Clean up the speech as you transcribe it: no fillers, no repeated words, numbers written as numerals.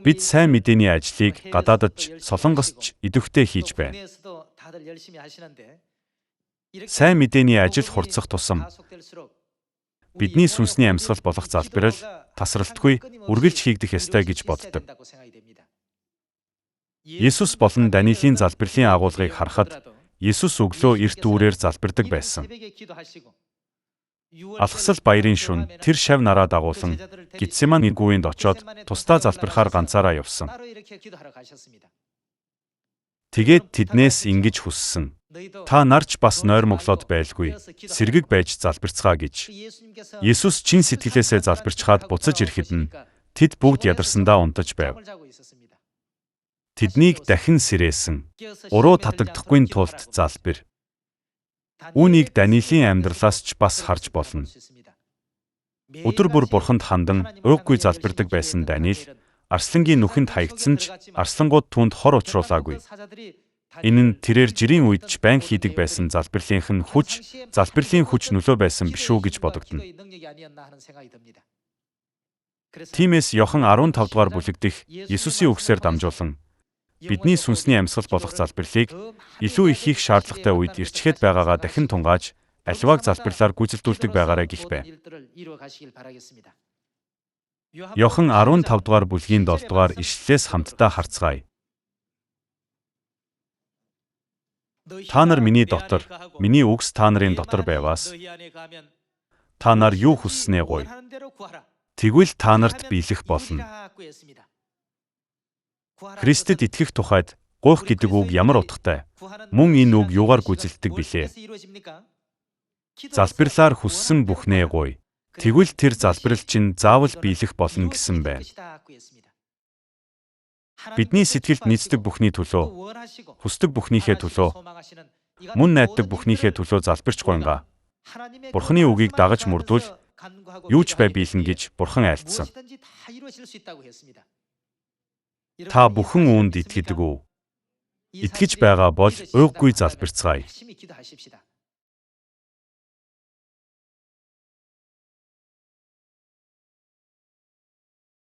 Бид сайн мэдээний ажлыг гадаадд солонгосч идэвхтэй хийж байна. Сайн мэдээний ажил хурцсах тусам бидний сүнсний амьсгал болох залбирал тасралтгүй үргэлж хийгдэх ёстой гэж боддог. Есүс болон Даниэлийн залбирлын агуулгыг харахад Есүс өглөө эрт үүрээр залбирдаг байсан. Алхасал баярын шөнө тэр шав нараа дагуулсан Гетсеманы гүвэнд очоод тусдаа залбирахаар ганцаараа явсан. Тэгээд тэднээс ингэж хүссэн. Та нарч бас нойр моглоод байлгүй, сэргэг байж залбирцгаа гэж. Есүс чин сэтгэлээсээ залбирчхаад буцаж ирэхэд нь тэд бүгд ядарсандаа унтаж байв. Тэднийг дахин сэрээсэн. Уруу татагдахгүй тулд залбир. Үүнийг Даниэлийн амьдралаас ч бас харж болно. Өдөр бүр бурханд хандан уйггүй залбирдаг байсан Даниэл, арслангийн нүхэнд хаягдсан ч арслангууд түүнд хор учруулаагүй. Энэ нь тэрээр жирийн үед ч байн хийдэг байсан залбирлынх хүч нөлөө байсан биш үү гэж бодогдно. Тиймээс Иохан 15 дугаар бүлэг дэх Есүсийн үгсээр дамжуулан бидний сүнсний амьсгал болох залбирлыг илүү их хийх шаардлагатай үед ирчхэд байгаагаа дахин тунгааж аливааг залбирлаар гүйцэлдүүлдэг байгаарай гэх бай. Иохан 15 дугаар бүлгийн 7 дугаар ишлэлээс хамтдаа харцгаая. Та нар миний дотор, миний үгс та нарын дотор байваас та нар юу хүсснээ гуй. Тэгвэл та нарт биелэх болно. Христэд итгэх тухайд гуйх гэдэг үг ямар утгатай? Мөн энэ үг юугаар гүйцэлддэг билээ? Залбирлаар хүссэн бүхнээ гуй. Тэгвэл тэр залбирал чинь заавал биелэх болно гэсэн байна. Бидний сэтгэлд нийцдэг бүхний төлөө, хүсдэг бүхнийхээ төлөө, мөн найддаг бүхнийхээ төлөө залбирч гуйнгаа. Бурхны үгийг дагаж мөрдвөл юу ч бай биелнэ гэж Бурхан айлтсан. Та бүхэн үүнд итгэдэг үү? Итгэж байгаа бол уйггүй залбирцгаая.